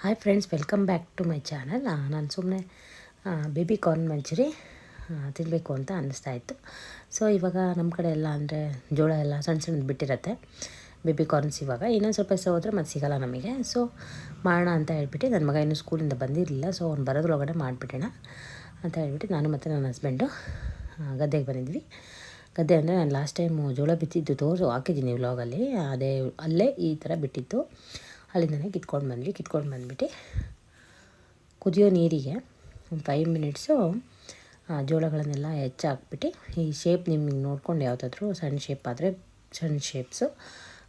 Hi friends, welcome back to my channel. ನಾನು ಸುಮ್ಮನೆ baby corn manchurian ತಿನ್ನಬೇಕು ಅಂತ ಅನ್ನಿಸ್ತಾ ಇತ್ತು. ಸೊ ಇವಾಗ ನಮ್ಮ ಕಡೆ ಎಲ್ಲ ಅಂದರೆ ಜೋಳ ಎಲ್ಲ ಸಣ್ಣ ಸಣ್ಣದು ಬಿಟ್ಟಿರುತ್ತೆ ಬೇಬಿ ಕಾರ್ನ್ಸ್. ಇವಾಗ ಇನ್ನೊಂದು ಸ್ವಲ್ಪ ದಿವಸ ಹೋದರೆ ಮತ್ತೆ ಸಿಗೋಲ್ಲ ನಮಗೆ. ಸೊ ಮಾಡೋಣ ಅಂತ ಹೇಳ್ಬಿಟ್ಟು ನನ್ನ ಮಗ ಇನ್ನೂ ಸ್ಕೂಲಿಂದ ಬಂದಿರಲಿಲ್ಲ. ಸೊ ಅವ್ನು ಬರೋದ್ರೊಳಗಡೆ ಮಾಡಿಬಿಡೋಣ ಅಂತ ಹೇಳ್ಬಿಟ್ಟು ನಾನು ಮತ್ತು ನನ್ನ ಹಸ್ಬೆಂಡು ಗದ್ದೆಗೆ ಬಂದಿದ್ವಿ. ಗದ್ದೆ ಅಂದರೆ ನಾನು ಲಾಸ್ಟ್ ಟೈಮು ಜೋಳ ಬಿತ್ತಿದ್ದು ಹಾಕಿದ್ದೀನಿ ವ್ಲಾಗಲ್ಲಿ. ಅಲ್ಲೇ ಈ ಥರ ಬಿಟ್ಟಿತ್ತು. ಅಲ್ಲಿಂದನೇ ಕಿತ್ಕೊಂಡು ಬಂದ್ಬಿಟ್ಟು ಕುದಿಯೋ ನೀರಿಗೆ ಒಂದು 5 ಮಿನಿಟ್ಸು ಜೋಳಗಳನ್ನೆಲ್ಲ ಹೆಚ್ಚಾಕ್ಬಿಟ್ಟು ಈ ಶೇಪ್ ನಿಮಗೆ ನೋಡ್ಕೊಂಡು ಯಾವುದಾದ್ರೂ ಸಣ್ಣ ಶೇಪ್ ಆದರೆ ಸಣ್ಣ ಶೇಪ್ಸು,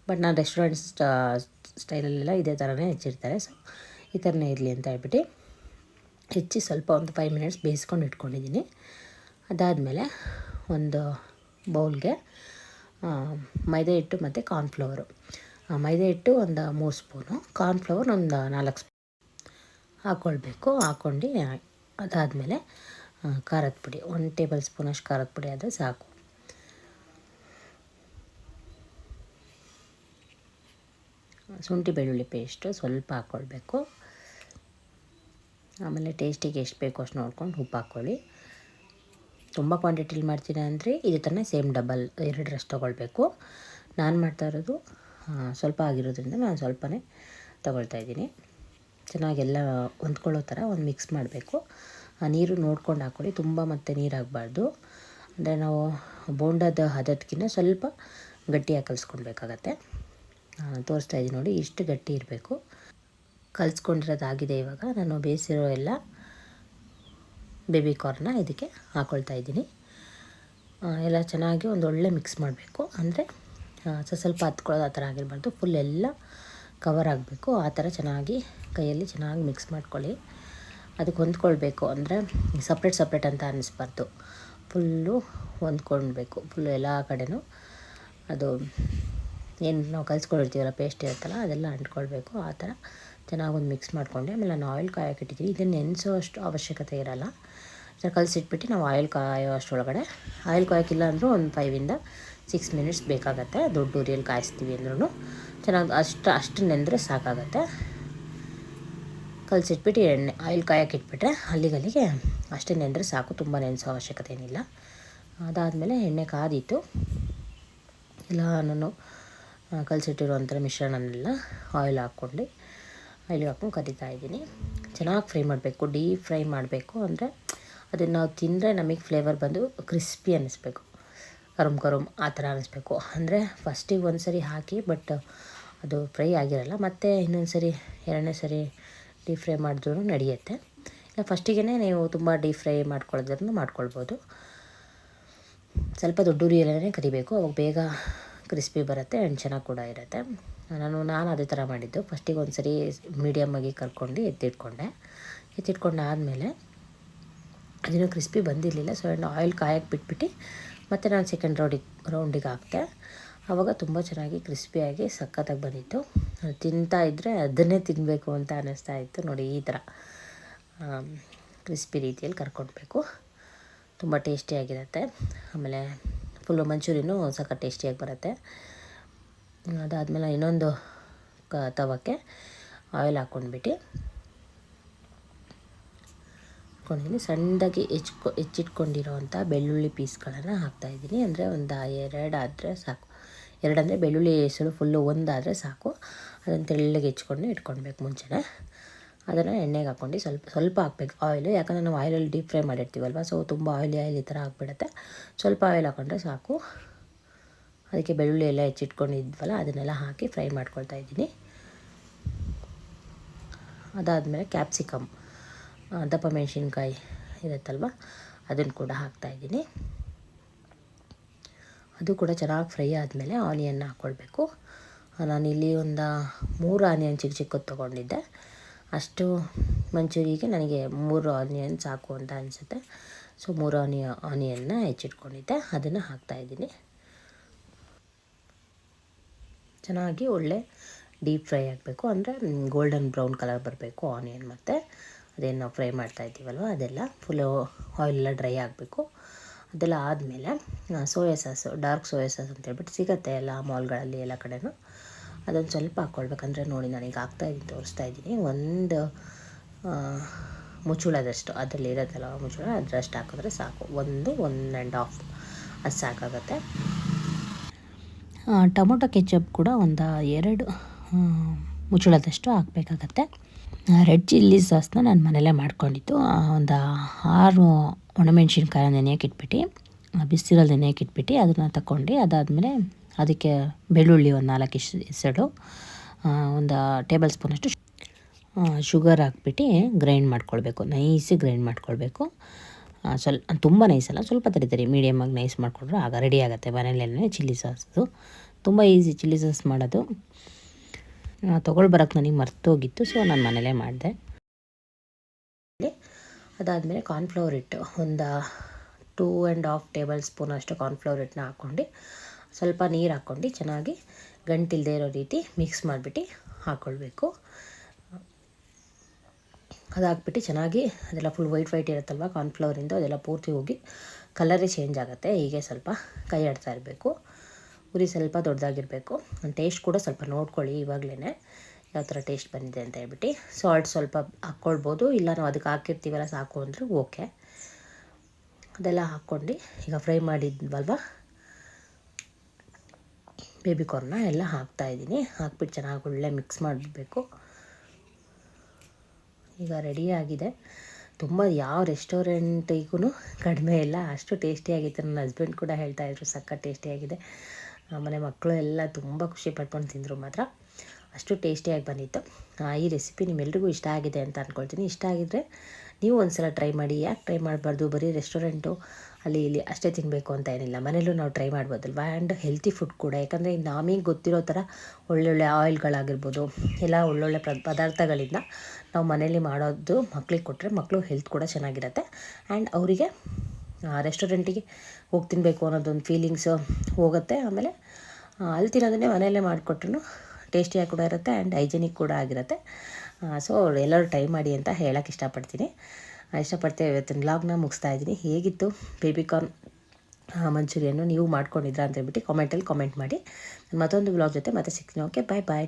ಬಟ್ ನಾನು ರೆಸ್ಟೋರೆಂಟ್ ಸ್ಟೈಲಲ್ಲೆಲ್ಲ ಇದೇ ಥರನೇ ಹೆಚ್ಚಿರ್ತಾರೆ. ಸೊ ಈ ಥರನೇ ಇರಲಿ ಅಂತ ಹೇಳ್ಬಿಟ್ಟು ಹೆಚ್ಚಿ ಸ್ವಲ್ಪ ಒಂದು 5 ಮಿನಿಟ್ಸ್ ಬೇಯಿಸ್ಕೊಂಡು ಇಟ್ಕೊಂಡಿದ್ದೀನಿ. ಅದಾದಮೇಲೆ ಒಂದು ಬೌಲ್ಗೆ ಮೈದಾ ಹಿಟ್ಟು ಮತ್ತು ಕಾರ್ನ್ಫ್ಲವರು, ಮೈದಾ ಹಿಟ್ಟು ಒಂದು 3 ಸ್ಪೂನು, ಕಾರ್ನ್ಫ್ಲವರ್ ಒಂದು 4 ಸ್ಪೂನ್ ಹಾಕ್ಕೊಂಡು ಅದಾದಮೇಲೆ ಖಾರದ ಪುಡಿ 1 ಟೇಬಲ್ ಸ್ಪೂನಷ್ಟು ಖಾರದ ಪುಡಿ ಆದರೆ ಸಾಕು. ಶುಂಠಿ ಬೆಳ್ಳುಳ್ಳಿ ಪೇಸ್ಟು ಸ್ವಲ್ಪ ಹಾಕ್ಕೊಳ್ಬೇಕು. ಆಮೇಲೆ ಟೇಸ್ಟಿಗೆ ಎಷ್ಟು ಬೇಕೋ ಅಷ್ಟು ನೋಡ್ಕೊಂಡು ಉಪ್ಪು ಹಾಕ್ಕೊಳ್ಳಿ. ತುಂಬ ಕ್ವಾಂಟಿಟಿಲಿ ಮಾಡ್ತೀನಿ ಅಂದರೆ ಇದೇ ಥರನೇ ಸೇಮ್ ಡಬಲ್ 2 ತೊಗೊಳ್ಬೇಕು. ನಾನು ಮಾಡ್ತಾ ಇರೋದು ಸ್ವಲ್ಪ ಆಗಿರೋದ್ರಿಂದ ನಾನು ಸ್ವಲ್ಪನೇ ತೊಗೊಳ್ತಾಯಿದ್ದೀನಿ. ಚೆನ್ನಾಗೆಲ್ಲ ಹೊಂದ್ಕೊಳ್ಳೋ ಥರ ಒಂದು ಮಿಕ್ಸ್ ಮಾಡಬೇಕು. ನೀರು ನೋಡ್ಕೊಂಡು ಹಾಕ್ಕೊಳ್ಳಿ, ತುಂಬ ಮತ್ತು ನೀರು ಆಗಬಾರ್ದು. ಅಂದರೆ ನಾವು ಬೋಂಡದ ಹದಕ್ಕಿಂತ ಸ್ವಲ್ಪ ಗಟ್ಟಿಯಾಗಿ ಕಲಿಸ್ಕೊಳ್ಬೇಕಾಗತ್ತೆ. ತೋರಿಸ್ತಾಯಿದ್ದೀನಿ ನೋಡಿ, ಇಷ್ಟು ಗಟ್ಟಿ ಇರಬೇಕು. ಕಲಿಸ್ಕೊಂಡಿರೋದಾಗಿದೆ. ಇವಾಗ ನಾನು ಬೇಯಿಸಿರೋ ಎಲ್ಲ ಬೇಬಿ ಕಾರ್ನ ಇದಕ್ಕೆ ಹಾಕ್ಕೊಳ್ತಾ ಇದ್ದೀನಿ. ಎಲ್ಲ ಚೆನ್ನಾಗಿ ಒಂದೊಳ್ಳೆ ಮಿಕ್ಸ್ ಮಾಡಬೇಕು. ಅಂದರೆ ಸ್ವಲ್ಪ ಹತ್ಕೊಳ್ಳೋದು ಆ ಥರ ಆಗಿರಬಾರ್ದು, ಫುಲ್ ಎಲ್ಲ ಕವರ್ ಆಗಬೇಕು. ಆ ಥರ ಚೆನ್ನಾಗಿ ಕೈಯಲ್ಲಿ ಚೆನ್ನಾಗಿ ಮಿಕ್ಸ್ ಮಾಡ್ಕೊಳ್ಳಿ. ಅದಕ್ಕೆ ಹೊಂದ್ಕೊಳ್ಬೇಕು, ಅಂದರೆ ಸಪ್ರೇಟ್ ಅಂತ ಅನ್ನಿಸ್ಬಾರ್ದು, ಫುಲ್ಲು ಹೊಂದ್ಕೊಳ್ಬೇಕು. ಫುಲ್ಲು ಎಲ್ಲ ಕಡೆನೂ ಅದು ಏನು ನಾವು ಕಲಿಸ್ಕೊಂಡಿರ್ತೀವಲ್ಲ ಪೇಸ್ಟ್ ಇರುತ್ತಲ್ಲ ಅದೆಲ್ಲ ಅಂಟ್ಕೊಳ್ಬೇಕು. ಆ ಥರ ಚೆನ್ನಾಗಿ ಒಂದು ಮಿಕ್ಸ್ ಮಾಡ್ಕೊಂಡು ಆಮೇಲೆ ನಾನು ಆಯಿಲ್ ಕಾಯೋಕ್ಕಿಟ್ಟಿದ್ದೀನಿ. ಇದನ್ನು ನೆನೆಸೋ ಅಷ್ಟು ಅವಶ್ಯಕತೆ ಇರೋಲ್ಲ. ಕಲಸಿಟ್ಬಿಟ್ಟು ನಾವು ಆಯಿಲ್ ಕಾಯೋ ಅಷ್ಟರೊಳಗಡೆ, ಆಯಿಲ್ ಕಾಯೋಕ್ಕಿಲ್ಲ ಅಂದರೂ ಒಂದು 5 to 6 ಮಿನಿಟ್ಸ್ ಬೇಕಾಗತ್ತೆ. ದೊಡ್ಡ ಉರಿಯಲ್ಲಿ ಕಾಯಿಸ್ತೀವಿ ಅಂದ್ರೂ ಚೆನ್ನಾಗಿ ಅಷ್ಟು ನೆಂದರೆ ಸಾಕಾಗತ್ತೆ. ಕಲಸಿಟ್ಬಿಟ್ಟು ಆಯಿಲ್ ಕಾಯೋಕೆ ಇಟ್ಬಿಟ್ರೆ ಅಲ್ಲಿಗೆ ಅಷ್ಟೇ ನೆಂದರೆ ಸಾಕು, ತುಂಬ ನೆನೆಸೋ ಅವಶ್ಯಕತೆ ಏನಿಲ್ಲ. ಅದಾದಮೇಲೆ ಎಣ್ಣೆ ಕಾದಿತ್ತು, ಎಲ್ಲ ನಾನು ಕಲಸಿಟ್ಟಿರುವಂಥ ಮಿಶ್ರಣನೆಲ್ಲ ಆಯಿಲ್ಗೆ ಹಾಕ್ಕೊಂಡು ಕರಿತಾ ಇದ್ದೀನಿ. ಚೆನ್ನಾಗಿ ಫ್ರೈ ಮಾಡಬೇಕು, ಡೀಪ್ ಫ್ರೈ ಮಾಡಬೇಕು. ಅಂದರೆ ಅದನ್ನು ನಾವು ತಿಂದರೆ ನಮಗೆ ಫ್ಲೇವರ್ ಬಂದು ಕ್ರಿಸ್ಪಿ ಅನ್ನಿಸ್ಬೇಕು, ಕರುಮ್ ಆ ಥರ ಅನ್ನಿಸ್ಬೇಕು. ಅಂದರೆ ಫಸ್ಟಿಗೆ ಒಂದು ಸರಿ ಹಾಕಿ ಬಟ್ ಅದು ಫ್ರೈ ಆಗಿರಲ್ಲ, ಮತ್ತು ಇನ್ನೊಂದು ಸರಿ 2ನೇ ಸರಿ ಡೀಪ್ ಫ್ರೈ ಮಾಡಿದ್ರೂ ನಡೆಯುತ್ತೆ. ಇಲ್ಲ ಫಸ್ಟಿಗೆ ನೀವು ತುಂಬ ಡೀಪ್ ಫ್ರೈ ಮಾಡ್ಕೊಳ್ಬೋದು. ಸ್ವಲ್ಪ ದೊಡ್ಡ ಉರಿಯಲ್ಲೇ ಕರಿಬೇಕು, ಅವಾಗ ಬೇಗ ಕ್ರಿಸ್ಪಿ ಬರುತ್ತೆ ಆ್ಯಂಡ್ ಚೆನ್ನಾಗಿ ಕೂಡ ಇರುತ್ತೆ. ನಾನು ಅದೇ ಥರ ಮಾಡಿದ್ದು. ಫಸ್ಟಿಗೆ ಒಂದು ಸರಿ ಮೀಡಿಯಮ್ಮಾಗಿ ಕರ್ಕೊಂಡು ಎತ್ತಿಟ್ಕೊಂಡಾದಮೇಲೆ ಅದೇನೋ ಕ್ರಿಸ್ಪಿ ಬಂದಿರಲಿಲ್ಲ. ಸೊ ಆಯಿಲ್ ಕಾಯಕ್ಕೆ ಬಿಟ್ಬಿಟ್ಟು ಮತ್ತು ನಾನು ಸೆಕೆಂಡ್ ರೌಂಡಿಗೆ ಹಾಕ್ತೆ. ಆವಾಗ ತುಂಬ ಚೆನ್ನಾಗಿ ಕ್ರಿಸ್ಪಿಯಾಗಿ ಸಖತ್ತಾಗಿ ಬಂದಿತ್ತು. ತಿಂತಾ ಇದ್ದರೆ ಅದನ್ನೇ ತಿನ್ನಬೇಕು ಅಂತ ಅನ್ನಿಸ್ತಾ ಇತ್ತು. ನೋಡಿ, ಈ ಥರ ಕ್ರಿಸ್ಪಿ ರೀತಿಯಲ್ಲಿ ಕರ್ಕೊಳ್ಬೇಕು, ತುಂಬ ಟೇಸ್ಟಿಯಾಗಿರುತ್ತೆ. ಆಮೇಲೆ ಫುಲ್ಲು ಮಂಚೂರಿನೂ ಸಖತ್ ಟೇಸ್ಟಿಯಾಗಿ ಬರುತ್ತೆ. ಅದಾದಮೇಲೆ ಇನ್ನೊಂದು ತವಕ್ಕೆ ಆಯಿಲ್ ಹಾಕ್ಕೊಂಡ್ಬಿಟ್ಟು ಸಣ್ಣದಾಗಿ ಹೆಚ್ಚಿಟ್ಕೊಂಡಿರೋವಂಥ ಬೆಳ್ಳುಳ್ಳಿ ಪೀಸ್ಗಳನ್ನು ಹಾಕ್ತಾಯಿದ್ದೀನಿ. ಅಂದರೆ ಒಂದು 2 ಆದರೆ ಸಾಕು. 2 ಅಂದರೆ ಬೆಳ್ಳುಳ್ಳಿ ಹೆಸರು ಫುಲ್ಲು 1 ಆದರೆ ಸಾಕು. ಅದನ್ನು ತೆಳ್ಳಗೆ ಇಟ್ಕೊಳ್ಬೇಕು ಮುಂಚೆನೇ. ಅದನ್ನು ಎಣ್ಣೆಗೆ ಹಾಕ್ಕೊಂಡು ಸ್ವಲ್ಪ ಹಾಕ್ಬೇಕು ಆಯಿಲು, ಯಾಕಂದರೆ ನಾವು ಆಯಿಲಲ್ಲಿ ಡೀಪ್ ಫ್ರೈ ಮಾಡಿರ್ತೀವಲ್ವ. ಸೊ ತುಂಬ ಆಯಿಲ್ ಈ ಥರ ಆಗಿಬಿಡುತ್ತೆ. ಸ್ವಲ್ಪ ಆಯಿಲ್ ಹಾಕ್ಕೊಂಡ್ರೆ ಸಾಕು. ಅದಕ್ಕೆ ಬೆಳ್ಳುಳ್ಳಿ ಎಲ್ಲ ಹೆಚ್ಚಿಟ್ಕೊಂಡಿದ್ವಲ್ಲ ಅದನ್ನೆಲ್ಲ ಹಾಕಿ ಫ್ರೈ ಮಾಡ್ಕೊಳ್ತಾ ಇದ್ದೀನಿ. ಅದಾದಮೇಲೆ ಕ್ಯಾಪ್ಸಿಕಮ್, ದಪ್ಪ ಮೆಣಸಿನ್ಕಾಯಿ ಇರುತ್ತಲ್ವ, ಅದನ್ನು ಕೂಡ ಹಾಕ್ತಾಯಿದ್ದೀನಿ. ಅದು ಕೂಡ ಚೆನ್ನಾಗಿ ಫ್ರೈ ಆದಮೇಲೆ ಆನಿಯನ್ನ ಹಾಕ್ಕೊಳ್ಬೇಕು. ನಾನಿಲ್ಲಿ ಒಂದು 3 ಆನಿಯನ್ ಚಿಕ್ಕದು ತೊಗೊಂಡಿದ್ದೆ. ಅಷ್ಟು ಮಂಚೂರಿಗೆ ನನಗೆ 3 ಆನಿಯನ್ ಸಾಕು ಅಂತ ಅನಿಸುತ್ತೆ. ಸೊ 3 ಆನಿಯನ್ನ ಹೆಚ್ಚಿಟ್ಕೊಂಡಿದ್ದೆ, ಅದನ್ನು ಹಾಕ್ತಾಯಿದ್ದೀನಿ. ಚೆನ್ನಾಗಿ ಒಳ್ಳೆ ಡೀಪ್ ಫ್ರೈ ಆಗಬೇಕು, ಅಂದರೆ ಗೋಲ್ಡನ್ ಬ್ರೌನ್ ಕಲರ್ ಬರಬೇಕು ಆನಿಯನ್. ಮತ್ತು ಅದೇನು ನಾವು ಫ್ರೈ ಮಾಡ್ತಾ ಇದ್ದೀವಲ್ವ ಅದೆಲ್ಲ ಫುಲ್ಲು ಆಯಿಲೆಲ್ಲ ಡ್ರೈ ಆಗಬೇಕು. ಅದೆಲ್ಲ ಆದಮೇಲೆ soya sauce, dark soya sauce ಅಂತ ಹೇಳ್ಬಿಟ್ಟು ಸಿಗುತ್ತೆ ಎಲ್ಲ ಮಾಲ್ಗಳಲ್ಲಿ ಎಲ್ಲ ಕಡೆನೂ. ಅದೊಂದು ಸ್ವಲ್ಪ ಹಾಕ್ಕೊಳ್ಬೇಕಂದ್ರೆ ನೋಡಿ ನಾನೀಗ ಹಾಕ್ತಾಯಿದ್ದೀನಿ, ತೋರಿಸ್ತಾ ಇದ್ದೀನಿ. ಒಂದು ಮುಚ್ಚುಳದಷ್ಟು ಅದರಲ್ಲಿ ಇರೋದಲ್ಲ ಮುಚ್ಚುಳ ಅದರಷ್ಟು ಹಾಕಿದ್ರೆ ಸಾಕು. 1.5 ಅದು ಸಾಕಾಗುತ್ತೆ. ಟೊಮೊಟೊ ಕೆಚಪ್ ಕೂಡ ಒಂದು 2 ಮುಚ್ಚುಳದಷ್ಟು ಹಾಕಬೇಕಾಗತ್ತೆ. ರೆಡ್ ಚಿಲ್ಲಿ ಸಾಸ್ನ ನಾನು ಮನೆಯಲ್ಲೇ ಮಾಡ್ಕೊಂಡಿದ್ದು. ಒಂದು 6 ಒಣಮೆಣ್ಸಿನ್ಕಾಯಿ ನೆನೆಯೋಕೆ ಇಟ್ಬಿಟ್ಟು, ಬಿಸಿರಲ್ಲಿ ನೆನೆಯೋಕೆ ಇಟ್ಬಿಟ್ಟು ಅದನ್ನು ತಗೊಂಡು, ಅದಾದಮೇಲೆ ಅದಕ್ಕೆ ಬೆಳ್ಳುಳ್ಳಿ ಒಂದು 4 ಎಸಳು, ಒಂದು ಟೇಬಲ್ ಸ್ಪೂನಷ್ಟು ಶುಗರ್ ಹಾಕ್ಬಿಟ್ಟು ಗ್ರೈಂಡ್ ಮಾಡ್ಕೊಳ್ಬೇಕು. ನೈಸಿಗೆ ಗ್ರೈಂಡ್ ಮಾಡ್ಕೊಳ್ಬೇಕು. ತುಂಬ ನೈಸಲ್ಲ, ಸ್ವಲ್ಪ ತರಿ ಮೀಡಿಯಮಾಗಿ ನೈಸ್ ಮಾಡಿಕೊಂಡ್ರೆ ಆಗ ರೆಡಿ ಆಗುತ್ತೆ ಮನೆಯಲ್ಲೇ ಚಿಲ್ಲಿ ಸಾಸು. ತುಂಬ ಈಸಿ ಚಿಲ್ಲಿ ಸಾಸ್ ಮಾಡೋದು. ತೊಗೊಳ್ಬರೋಕ್ಕೆ ನನಗೆ ಮರ್ತೋಗಿತ್ತು, ಸೊ ನಾನು ಮನೇಲೇ ಮಾಡಿದೆ. ಅದಾದಮೇಲೆ ಕಾರ್ನ್ಫ್ಲವರ್ ಹಿಟ್ಟು ಒಂದು 2.5 ಟೇಬಲ್ ಸ್ಪೂನ್ ಅಷ್ಟು ಕಾರ್ನ್ಫ್ಲವರ್ ಹಿಟ್ಟನ್ನ ಹಾಕ್ಕೊಂಡು, ಸ್ವಲ್ಪ ನೀರು ಹಾಕ್ಕೊಂಡು ಚೆನ್ನಾಗಿ ಗಂಟಿಲ್ಲದೆ ಇರೋ ರೀತಿ ಮಿಕ್ಸ್ ಮಾಡಿಬಿಟ್ಟು ಹಾಕ್ಕೊಳ್ಬೇಕು. ಅದಾಕ್ಬಿಟ್ಟು ಚೆನ್ನಾಗಿ ಅದೆಲ್ಲ ಫುಲ್ ವೈಟ್ ಇರುತ್ತಲ್ವ ಕಾರ್ನ್ಫ್ಲವರಿಂದ, ಅದೆಲ್ಲ ಪೂರ್ತಿ ಹೋಗಿ ಕಲರೇ ಚೇಂಜ್ ಆಗುತ್ತೆ. ಹೀಗೆ ಸ್ವಲ್ಪ ಕೈ ಆಡ್ತಾ ಇರಬೇಕು. ಉರಿ ಸ್ವಲ್ಪ ದೊಡ್ಡದಾಗಿರಬೇಕು. ಟೇಸ್ಟ್ ಕೂಡ ಸ್ವಲ್ಪ ನೋಡ್ಕೊಳ್ಳಿ ಇವಾಗಲೇ ಯಾವ ಥರ ಟೇಸ್ಟ್ ಬಂದಿದೆ ಅಂತ ಹೇಳ್ಬಿಟ್ಟು. ಸಾಲ್ಟ್ ಸ್ವಲ್ಪ ಹಾಕ್ಕೊಳ್ಬೋದು, ಇಲ್ಲ ನಾವು ಅದಕ್ಕೆ ಹಾಕಿರ್ತೀವಲ್ಲ ಸಾಕು ಅಂದರೆ ಓಕೆ. ಅದೆಲ್ಲ ಹಾಕ್ಕೊಂಡು ಈಗ ಫ್ರೈ ಮಾಡಿದ್ವಲ್ವ ಬೇಬಿ ಕಾರ್ನ್ನ ಎಲ್ಲ ಹಾಕ್ತಾಯಿದ್ದೀನಿ. ಹಾಕ್ಬಿಟ್ಟು ಚೆನ್ನಾಗಿ ಒಳ್ಳೆ ಮಿಕ್ಸ್ ಮಾಡಬೇಕು. ಈಗ ರೆಡಿಯಾಗಿದೆ. ತುಂಬ ಯಾವ ರೆಸ್ಟೋರೆಂಟಿಗೂ ಕಡಿಮೆ ಇಲ್ಲ, ಅಷ್ಟು ಟೇಸ್ಟಿಯಾಗಿತ್ತು. ನನ್ನ ಹಸ್ಬೆಂಡ್ ಕೂಡ ಹೇಳ್ತಾಯಿದ್ರು ಸಖತ್ ಟೇಸ್ಟಿಯಾಗಿದೆ. ಮನೆ ಮಕ್ಕಳು ಎಲ್ಲ ತುಂಬ ಖುಷಿ ಪಡ್ಕೊಂಡು ತಿಂದರು ಮಾತ್ರ. ಅಷ್ಟು ಟೇಸ್ಟಿಯಾಗಿ ಬಂದಿತ್ತು. ಈ ರೆಸಿಪಿ ನಿಮ್ಮೆಲ್ರಿಗೂ ಇಷ್ಟ ಆಗಿದೆ ಅಂತ ಅಂದ್ಕೊಳ್ತೀನಿ. ಇಷ್ಟ ಆಗಿದ್ದರೆ ನೀವು ಒಂದು ಸಲ ಟ್ರೈ ಮಾಡಿ. ಯಾಕೆ ಟ್ರೈ ಮಾಡಬಾರ್ದು? ಬರೀ ರೆಸ್ಟೋರೆಂಟು ಅಲ್ಲಿ ಇಲ್ಲಿ ಅಷ್ಟೇ ತಿನ್ನಬೇಕು ಅಂತ ಏನಿಲ್ಲ, ಮನೇಲೂ ನಾವು ಟ್ರೈ ಮಾಡ್ಬೋದಲ್ವ. ಆ್ಯಂಡ್ ಹೆಲ್ತಿ ಫುಡ್ ಕೂಡ, ಯಾಕಂದರೆ ನಮಗೆ ಗೊತ್ತಿರೋ ಥರ ಒಳ್ಳೊಳ್ಳೆ ಆಯಿಲ್ಗಳಾಗಿರ್ಬೋದು, ಎಲ್ಲ ಒಳ್ಳೊಳ್ಳೆ ಪದಾರ್ಥಗಳಿಂದ ನಾವು ಮನೇಲಿ ಮಾಡೋದು ಮಕ್ಳಿಗೆ ಕೊಟ್ಟರೆ ಮಕ್ಕಳು ಹೆಲ್ತ್ ಕೂಡ ಚೆನ್ನಾಗಿರುತ್ತೆ. ಆ್ಯಂಡ್ ಅವರಿಗೆ ರೆಸ್ಟೋರೆಂಟಿಗೆ ಹೋಗಿ ತಿನ್ನಬೇಕು ಅನ್ನೋದೊಂದು ಫೀಲಿಂಗ್ಸು ಹೋಗುತ್ತೆ. ಆಮೇಲೆ ಅಲ್ಲಿ ತಿನ್ನೋದನ್ನೇ ಮನೆಯಲ್ಲೇ ಮಾಡಿಕೊಟ್ರು ಟೇಸ್ಟಿಯಾಗಿ ಕೂಡ ಇರುತ್ತೆ ಆ್ಯಂಡ್ ಹೈಜೆನಿಕ್ ಕೂಡ ಆಗಿರುತ್ತೆ. ಸೊ ಎಲ್ಲರೂ ಟ್ರೈ ಮಾಡಿ ಅಂತ ಹೇಳೋಕ್ಕೆ ಇಷ್ಟಪಡ್ತೀನಿ. ಇವತ್ತಿನ ವ್ಲಾಗ್ನ ಮುಗಿಸ್ತಾ ಇದ್ದೀನಿ. ಹೇಗಿತ್ತು ಬೇಬಿ ಕಾರ್ನ್ ಮಂಚೂರಿಯನ್ನು ನೀವು ಮಾಡ್ಕೊಂಡಿದ್ರಾ ಅಂತ ಹೇಳ್ಬಿಟ್ಟು ಕಾಮೆಂಟಲ್ಲಿ ಕಾಮೆಂಟ್ ಮಾಡಿ. ಮತ್ತೊಂದು ವ್ಲಾಗ್ ಜೊತೆ ಮತ್ತೆ ಸಿಗ್ತೀನಿ. ಓಕೆ, ಬಾಯ್.